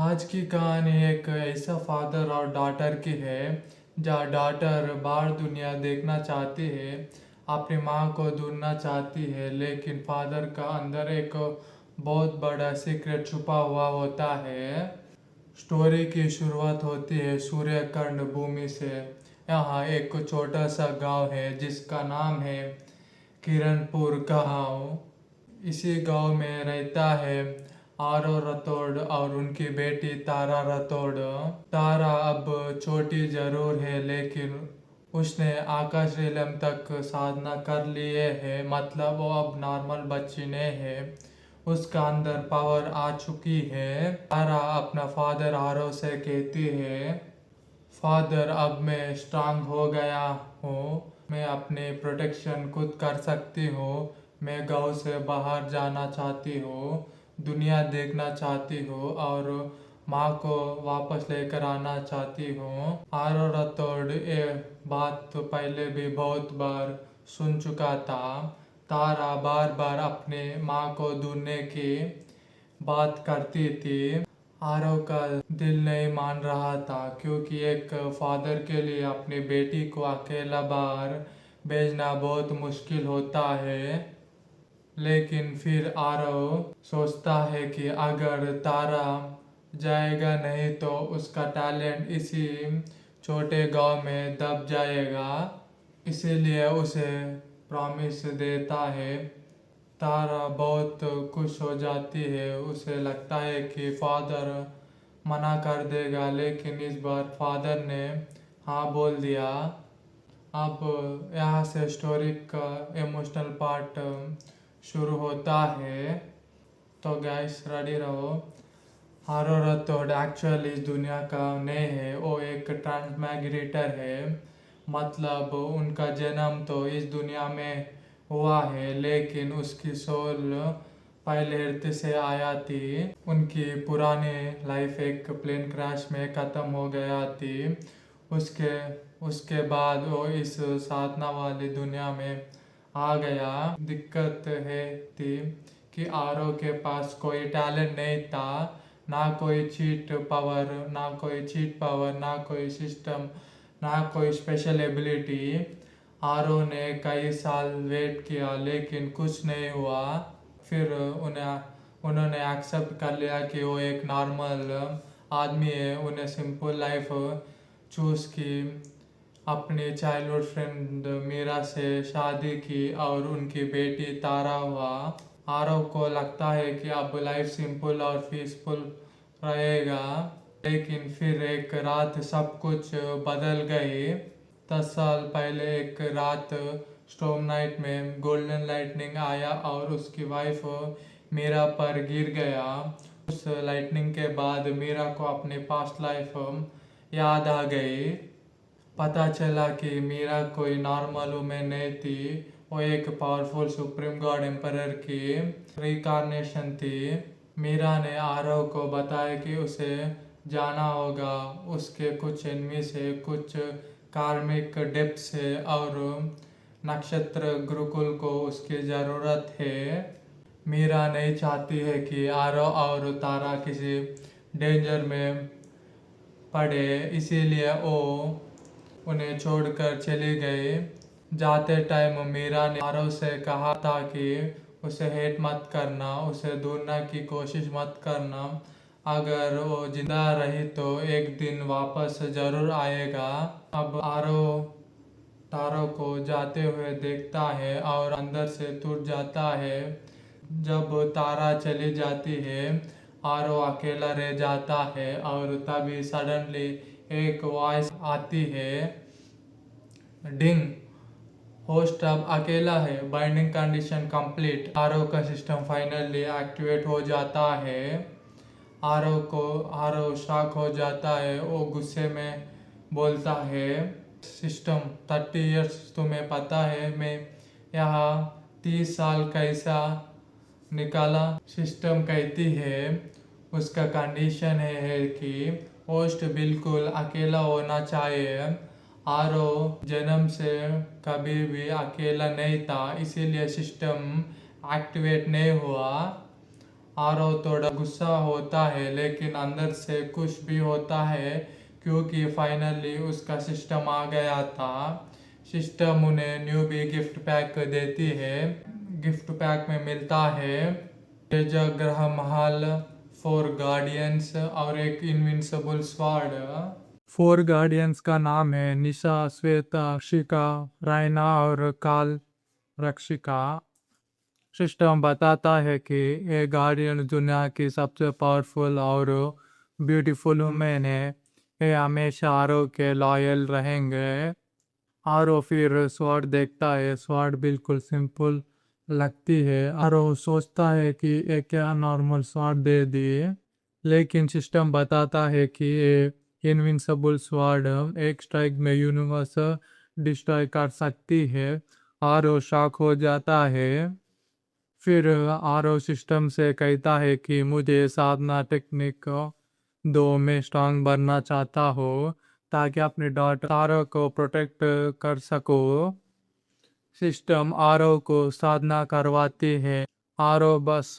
आज की कहानी एक ऐसा फादर और डॉटर की है जहाँ डॉटर बाहर दुनिया देखना चाहती है, अपनी माँ को ढूंढना चाहती है, लेकिन फादर का अंदर एक बहुत बड़ा सीक्रेट छुपा हुआ होता है। स्टोरी की शुरुआत होती है सूर्यकर्ण भूमि से। यहाँ एक छोटा सा गांव है जिसका नाम है किरणपुर गांव। इसी गांव में रहता है आरो रतोड़ और उनकी बेटी तारा रतोड़। तारा अब छोटी जरूर है, लेकिन उसने आकाश रीलम तक साधना कर लिए है, मतलब वो अब नॉर्मल बच्ची नहीं है। उसका अंदर पावर आ चुकी है। तारा अपना फादर आरो से कहती है, फादर अब मैं स्ट्रांग हो गया हूँ, मैं अपनी प्रोटेक्शन खुद कर सकती हूँ। मैं गांव से बाहर जाना चाहती हूँ, दुनिया देखना चाहती हूँ और माँ को वापस लेकर आना चाहती हूँ। आरो रतोड़ ये बात तो पहले भी बहुत बार सुन चुका था। तारा बार बार अपने माँ को ढूंढने की बात करती थी। आरव का दिल नहीं मान रहा था, क्योंकि एक फादर के लिए अपनी बेटी को अकेला बाहर भेजना बहुत मुश्किल होता है। लेकिन फिर आरव सोचता है कि अगर तारा जाएगा नहीं तो उसका टैलेंट इसी छोटे गांव में दब जाएगा, इसीलिए उसे प्रॉमिस देता है। तारा बहुत खुश हो जाती है, उसे लगता है कि फादर मना कर देगा, लेकिन इस बार फादर ने हाँ बोल दिया। अब यहाँ से स्टोरी का इमोशनल पार्ट शुरू होता है, तो गैस रेडी रहो। हारो रतोड़ एक्चुअली इस दुनिया का नहीं है, वो एक ट्रांसमाइग्रेटर है। मतलब उनका जन्म तो इस दुनिया में हुआ है, लेकिन उसकी सोल पहले अर्थ से आया थी। उनकी पुरानी लाइफ एक प्लेन क्रैश में ख़त्म हो गया थी। उसके उसके बाद वो इस साधना वाली दुनिया में आ गया। दिक्कत है थी कि आरो के पास कोई टैलेंट नहीं था, ना कोई चीट पावर, ना कोई सिस्टम, ना कोई स्पेशल एबिलिटी। आरो ने कई साल वेट किया, लेकिन कुछ नहीं हुआ। फिर उन्होंने एक्सेप्ट कर लिया कि वो एक नॉर्मल आदमी है। उन्हें सिंपल लाइफ चूज़ की, अपनी चाइल्डहुड फ्रेंड मीरा से शादी की और उनकी बेटी तारा हुआ। आरव को लगता है कि अब लाइफ सिंपल और पीसफुल रहेगा, लेकिन फिर एक रात सब कुछ बदल गई। 10 साल पहले एक रात स्टॉर्म नाइट में गोल्डन लाइटनिंग आया और उसकी वाइफ मीरा पर गिर गया। उस लाइटनिंग के बाद मीरा को अपनी पास्ट लाइफ याद आ गई। पता चला कि मीरा कोई नॉर्मल वुमेन नहीं थी, वो एक पावरफुल सुप्रीम गॉड एम्परर की रिकारनेशन थी। मीरा ने आरव को बताया कि उसे जाना होगा, उसके कुछ एनिमी से, कुछ कार्मिक डेप्थ से और नक्षत्र गुरुकुल को उसकी ज़रूरत है। मीरा नहीं चाहती है कि आरव और तारा किसी डेंजर में पड़े, इसीलिए वो उन्हें छोड़कर चली गई। जाते टाइम मीरा ने आरव से कहा था कि उसे हेट मत करना, उसे ढूंढने की कोशिश मत करना। अगर वो जिंदा रही तो एक दिन वापस जरूर आएगा। अब आरव तारा को जाते हुए देखता है और अंदर से टूट जाता है। जब तारा चली जाती है, आरव अकेला रह जाता है और तभी सडनली एक वॉइस आती है, डिंग, होस्ट अब अकेला है, बाइंडिंग कंडीशन कंप्लीट। आरव का सिस्टम फाइनली एक्टिवेट हो जाता है। आरव शॉक हो जाता है, वो गुस्से में बोलता है, सिस्टम 30 ईयर्स तुम्हें पता है मैं यहाँ 30 साल कैसा निकाला। सिस्टम कहती है उसका कंडीशन है कि होस्ट बिल्कुल अकेला होना चाहिए। आरव जन्म से कभी भी अकेला नहीं था, इसीलिए सिस्टम एक्टिवेट नहीं हुआ। आरव थोड़ा गुस्सा होता है लेकिन अंदर से खुश भी होता है क्योंकि फाइनली उसका सिस्टम आ गया था। सिस्टम उन्हें न्यू भी गिफ्ट पैक देती है। गिफ्ट पैक में मिलता है ग्रह महल, 4 गार्डियंस और एक इनविंसिबल स्वॉर्ड। 4 गार्डियंस का नाम है निशा, श्वेता, शिका, रायना और काल रक्षिका। सिस्टम बताता है कि ये गार्डियन दुनिया की सबसे पावरफुल और ब्यूटीफुल वुमेन है। ये हमेशा आरो के लॉयल रहेंगे। आरो फिर स्वॉर्ड देखता है। स्वॉर्ड बिल्कुल सिंपल लगती है। आरो सोचता है कि ये क्या नॉर्मल स्वॉर्ड दे दिए, लेकिन सिस्टम बताता है कि ये इनविंसिबल स्वॉर्ड एक स्ट्राइक में यूनिवर्स डिस्ट्रॉय कर सकती है। आरो शॉक हो जाता है। फिर आरो सिस्टम से कहता है कि मुझे साधना टेक्निक दो में स्ट्रांग बनना चाहता हो ताकि अपनी डॉटर तारा को प्रोटेक्ट कर सको। सिस्टम आरो को साधना करवाती है। आरो बस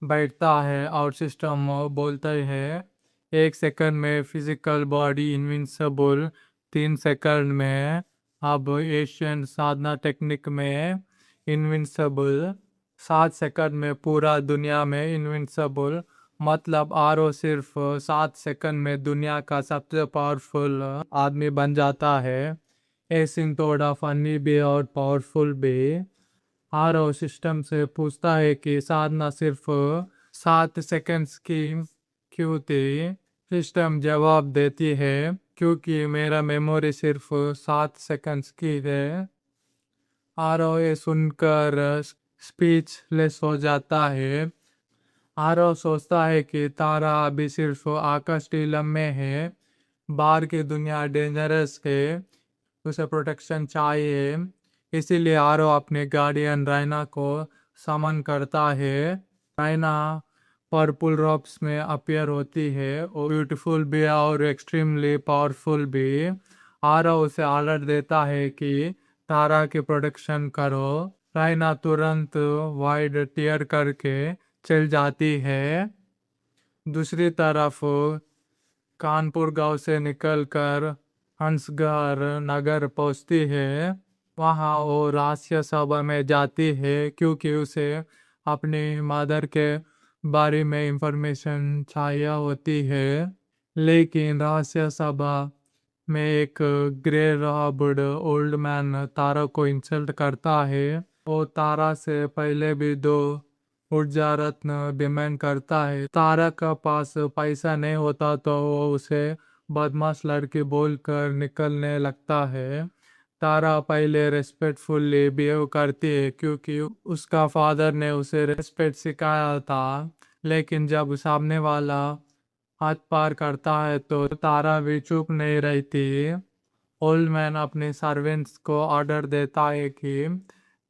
बैठता है और सिस्टम बोलते हैं 1 सेकंड में फिजिकल बॉडी इनविंसिबल, 3 सेकंड में अब एशियन साधना टेक्निक में इनविंसिबल, 7 सेकंड में पूरा दुनिया में इनविंसिबल। मतलब आरो सिर्फ 7 सेकंड में दुनिया का सबसे पावरफुल आदमी बन जाता है। ये सीन थोड़ा फनी भी और पावरफुल भी। आरो सिस्टम से पूछता है कि साधना सिर्फ 7 सेकंड्स की क्यों थी। सिस्टम जवाब देती है क्योंकि मेरा मेमोरी सिर्फ 7 सेकंड्स की है। आरो ये सुनकर स्पीचलेस हो जाता है। आरो सोचता है कि तारा अभी सिर्फ आकाश टीलम में है, बाहर की दुनिया डेंजरस है, उसे प्रोटेक्शन चाहिए। इसीलिए आरो अपने गार्डियन रायना को समन करता है। रायना पर्पल रॉब्स में अपीयर होती है और ब्यूटीफुल भी और एक्सट्रीमली पावरफुल भी। आरो उसे ऑर्डर देता है कि तारा की प्रोटेक्शन करो। रायना तुरंत वाइड टीयर करके चल जाती है। दूसरी तरफ कानपुर गांव से निकलकर हंसगढ़ नगर पहुंचती है। वहां वो रहस्य सभा में जाती है क्योंकि उसे अपनी मदर के बारे में इंफॉर्मेशन चाहिए होती है। लेकिन रहस्य सभा में एक ग्रे रॉब्ड ओल्ड मैन तारा को इंसल्ट करता है। वो तारा से पहले भी 2 ऊर्जा रत्न डिमांड करता है। तारा का पास पैसा नहीं होता तो वो उसे बदमाश लड़की बोलकर निकलने लगता है। तारा पहले रेस्पेक्टफुली बिहेव करती है क्योंकि उसका फादर ने उसे रेस्पेक्ट सिखाया था, लेकिन जब सामने वाला हाथ पार करता है तो तारा भी चुप नहीं रहती। ओल्ड मैन अपने सर्वेंट्स को ऑर्डर देता है कि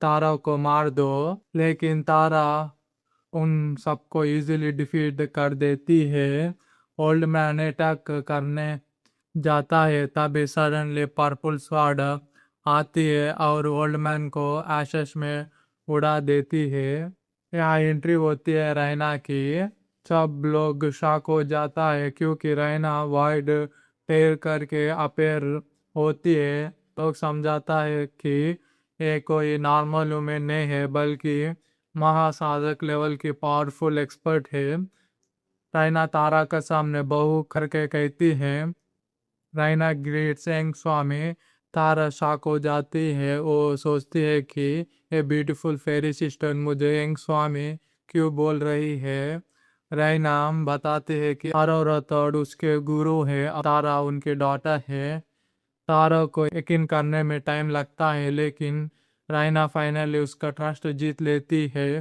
तारा को मार दो, लेकिन तारा उन सबको इजीली डिफीट कर देती है। ओल्ड मैन अटैक करने जाता है तभी सडनली पर्पल स्वॉर्ड आती है और ओल्ड मैन को एशेस में उड़ा देती है। यहाँ एंट्री होती है रैना की। सब लोग शॉक हो जाता है क्योंकि रैना वाइड टेर करके अपेयर होती है। लोग समझाता है कि ये कोई नॉर्मल वुमेन नहीं है बल्कि महासाधक लेवल की पावरफुल एक्सपर्ट है। रैना तारा का सामने बहू करके कहती है। रैना ग्रेट सेंग स्वामी। तारा शॉक हो जाती है। वो सोचती है कि ये ब्यूटीफुल फेरी सिस्टर मुझे यंग स्वामी क्यों बोल रही है। रैना बताते हैं कि तारा और उसके गुरु है, तारा उनकी डॉटर है। तारा को यकीन करने में टाइम लगता है लेकिन रैना फाइनली उसका ट्रस्ट जीत लेती है।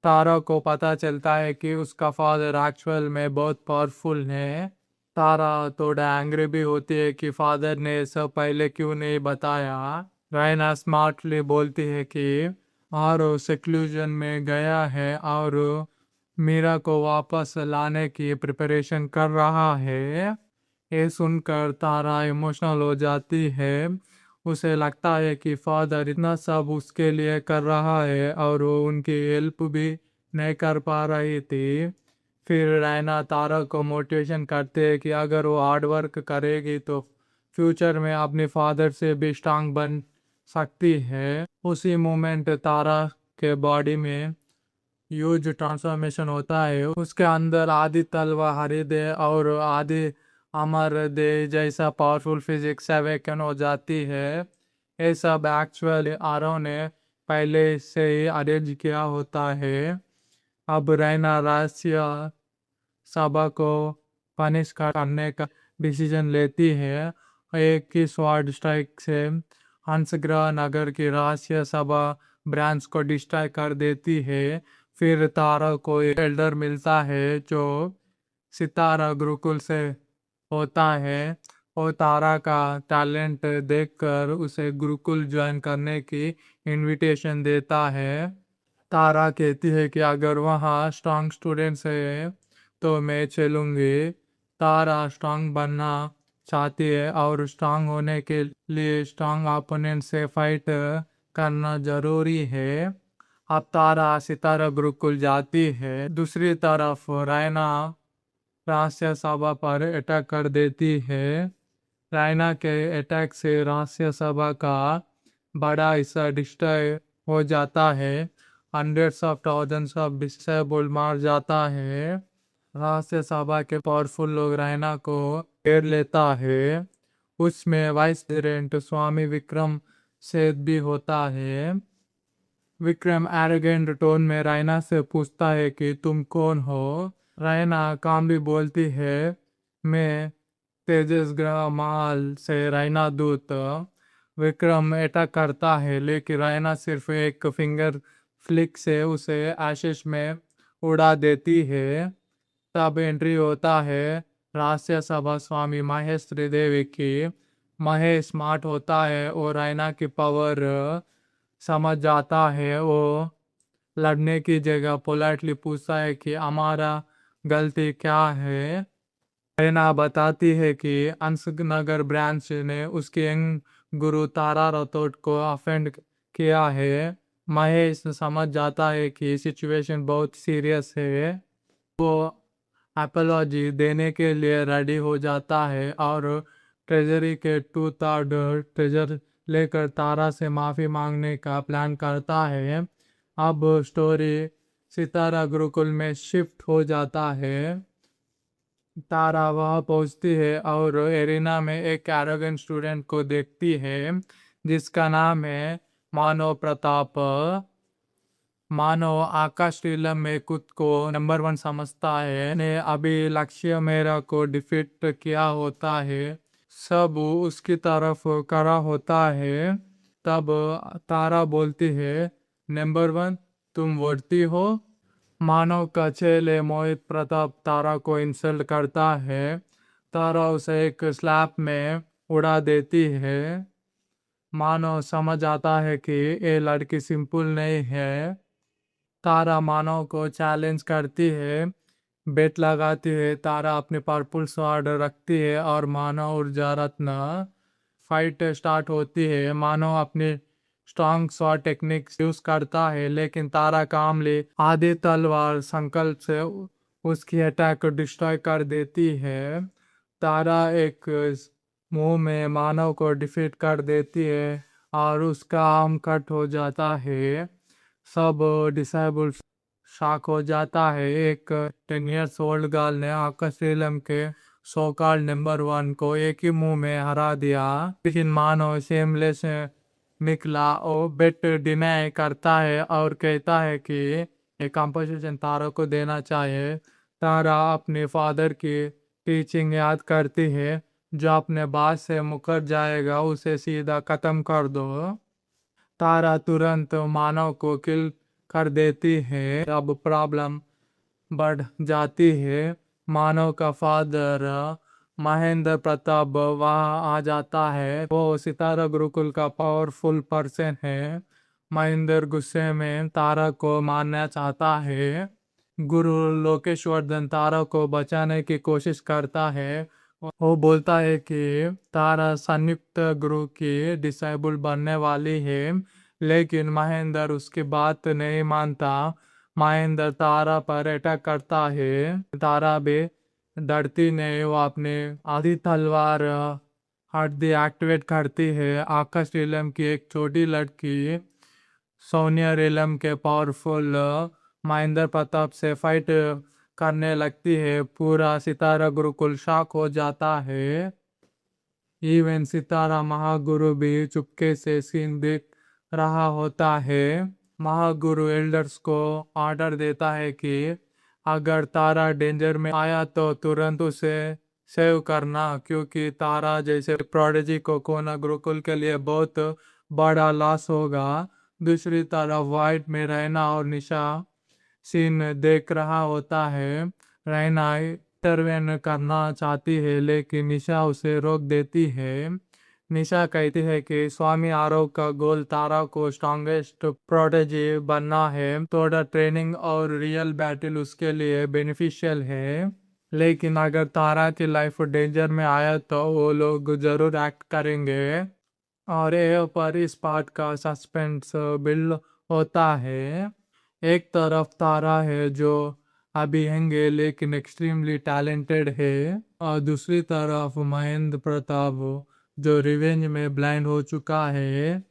तारा को पता चलता है कि उसका फादर एक्चुअल में बहुत पावरफुल है। तारा थोड़ा एंग्री भी होती है कि फादर ने सब पहले क्यों नहीं बताया। रैना स्मार्टली बोलती है कि आरो सेक्लूजन में गया है और मीरा को वापस लाने की प्रिपरेशन कर रहा है। ये सुनकर तारा इमोशनल हो जाती है। उसे लगता है कि फादर इतना सब उसके लिए कर रहा है और वो उनकी हेल्प भी नहीं कर पा रही थी। फिर रैना तारा को मोटिवेशन करते हैं कि अगर वो हार्ड वर्क करेगी तो फ्यूचर में अपने फादर से भी स्ट्रांग बन सकती है। उसी मोमेंट तारा के बॉडी में ह्यूज ट्रांसफॉर्मेशन होता है। उसके अंदर आदि तलवा हरिदे और आदि अमर दे जैसा पावरफुल फिजिक्स अवेकन हो जाती है। ये सब एक्चुअली आरव ने पहले से ही अरेंज किया होता है। अब रैना राष्ट्रीय सभा को पनिश करने का डिसीजन लेती है। एक ही स्वॉर्ड स्ट्राइक से हंसग्रह नगर की राष्ट्रीय सभा ब्रांच को डिस्ट्रॉय कर देती है। फिर तारा को एक एल्डर मिलता है जो सितारा गुरुकुल से होता है। और तारा का टैलेंट देखकर उसे गुरुकुल ज्वाइन करने की इनविटेशन देता है। तारा कहती है कि अगर वहाँ स्ट्रांग स्टूडेंट्स है तो मैं चलूँगी। तारा स्ट्रांग बनना चाहती है और स्ट्रांग होने के लिए स्ट्रांग ओपोनेंट से फाइट करना जरूरी है। अब तारा सितारा गुरुकुल जाती है। दूसरी तरफ रैना राष्ट्रीय सभा पर अटैक कर देती है। रैना के अटैक से राष्ट्रीय सभा का बड़ा हिस्सा डिस्ट्रॉय हो जाता है। Hundreds of thousands of disabled मार जाता है। राष्ट्रीय सभा के पावरफुल लोग रैना को घेर लेता है। उसमें वाइस प्रेसिडेंट स्वामी विक्रम सेठ भी होता है। विक्रम एरोगेंट टोन में रैना से पूछता है कि तुम कौन हो। रैना कामली बोलती है मैं तेजस ग्रह माल से रैना दूत। विक्रम अटैक करता है लेकिन रैना सिर्फ एक फिंगर फ्लिक से उसे आशीष में उड़ा देती है। तब एंट्री होता है राष्ट्रीय सभा स्वामी महेश त्रिदेवी की। महेश स्मार्ट होता है और रैना की पावर समझ जाता है। वो लड़ने की जगह पोलाइटली पूछता है कि हमारा गलती क्या है। रैना बताती है कि अंशनगर ब्रांच ने उसके यंग गुरु तारा राठौड़ को ऑफेंड किया है। महेश समझ जाता है कि सिचुएशन बहुत सीरियस है। वो अपोलॉजी देने के लिए रेडी हो जाता है और ट्रेजरी के 2/3 ट्रेजर लेकर तारा से माफ़ी मांगने का प्लान करता है। अब स्टोरी सितारा गुरुकुल में शिफ्ट हो जाता है। तारा वहाँ पहुँचती है और एरिना में एक एरोगेंट स्टूडेंट को देखती है जिसका नाम है मानव प्रताप। मानव आकाश रीलम में खुद को नंबर 1 समझता है। ने अभी लक्ष्य मेरा को डिफीट किया होता है। सब उसकी तरफ करा होता है। तब तारा बोलती है नंबर 1 तुम वर्दी हो। मानव का चेले मोहित प्रताप तारा को इंसल्ट करता है। तारा उसे एक स्लैप में उड़ा देती है। मानव समझ आता है कि ये लड़की सिंपल नहीं है। तारा मानव को चैलेंज करती है। बेट लगाती है। तारा अपने पर्पल स्वॉर्ड रखती है और मानव ऊर्जा रत्न। फाइट स्टार्ट होती है। मानव अपने स्ट्रॉन्ग स्वॉर्ड टेक्निक्स यूज करता है लेकिन तारा कामली आधी तलवार संकल्प से उसकी अटैक को डिस्ट्रॉय कर देती है। तारा एक मुंह में मानव को डिफीट कर देती है और उसका आर्म कट हो जाता है। सब डिसेबल शॉक हो जाता है। एक 10 years ओल्ड गर्ल ने आकाश रीलम के सोकाल नंबर 1 को एक ही मुंह में हरा दिया। लेकिन मानव शेमलेस निकला और बेट डिनाई करता है और कहता है कि ये कंपोजिशन तारा को देना चाहिए। तारा अपने फादर की टीचिंग याद करती है जो अपने बात से मुकर जाएगा उसे सीधा खत्म कर दो। तारा तुरंत मानव को किल कर देती है। अब प्रॉब्लम बढ़ जाती है। मानव का फादर महेंद्र प्रताप वहाँ आ जाता है। वो सितारा गुरुकुल का पावरफुल पर्सन है। महेंद्र गुस्से में तारा को मारना चाहता है। गुरु लोकेश्वर्धन तारा को बचाने की कोशिश करता है। वो बोलता है कि तारा संयुक्त गुरु की डिसेबल बनने वाली है लेकिन महेंद्र उसकी बात नहीं मानता। महेंद्र तारा पर अटैक करता है। तारा भी डरती नहीं, वो अपने आधी तलवार हड्डी एक्टिवेट करती है। आकाश रीलम की एक छोटी लड़की सोनिया रीलम के पावरफुल महेंद्र प्रताप से फाइट करने लगती है। पूरा सितारा गुरुकुल शॉक हो जाता है। इवन सितारा महागुरु भी चुपके से सीन देख रहा होता है। महागुरु एल्डर्स को ऑर्डर देता है कि अगर तारा डेंजर में आया तो तुरंत उसे सेव करना, क्योंकि तारा जैसे प्रोडिजी को खोना गुरुकुल के लिए बहुत बड़ा लॉस होगा। दूसरी तरफ वाइट में रहना और निशा सीन देख रहा होता है। रैना इंटरवेन करना चाहती है, लेकिन निशा उसे रोक देती है। निशा कहती है कि स्वामी आरव का गोल तारा को स्ट्रॉन्गेस्ट प्रोटेजी बनना है। थोड़ा ट्रेनिंग और रियल बैटल उसके लिए बेनिफिशियल है, लेकिन अगर तारा की लाइफ डेंजर में आया तो वो लोग जरूर एक्ट करेंगे। और ये पर इस पार्ट का सस्पेंस बिल्ड होता है। एक तरफ तारा है जो अभी यंग है लेकिन एक्सट्रीमली टैलेंटेड है, और दूसरी तरफ महेंद्र प्रताप जो रिवेंज में ब्लाइंड हो चुका है।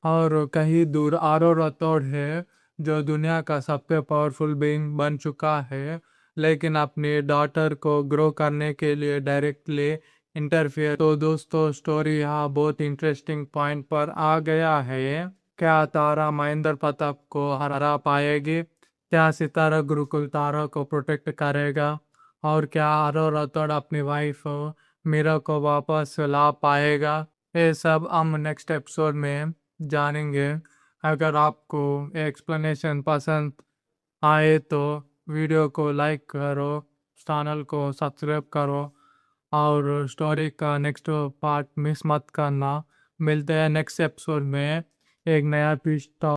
और कहीं दूर आरो राठौड़ है जो दुनिया का सबसे पावरफुल बीइंग बन चुका है, लेकिन अपनी डॉटर को ग्रो करने के लिए डायरेक्टली इंटरफेयर। तो दोस्तों, स्टोरी यहाँ बहुत इंटरेस्टिंग पॉइंट पर आ गया है। क्या तारा महेंद्र प्रताप को हरा पाएगी? क्या सितारा गुरुकुल तारा को प्रोटेक्ट करेगा? और क्या आरो राठौड़ अपनी वाइफ मीरा को वापस ला पाएगा? ये सब हम नेक्स्ट एपिसोड में जानेंगे। अगर आपको एक्सप्लेनेशन पसंद आए तो वीडियो को लाइक करो, चैनल को सब्सक्राइब करो और स्टोरी का नेक्स्ट पार्ट मिस मत करना। मिलते हैं नेक्स्ट एपिसोड में एक नया ट्विस्ट।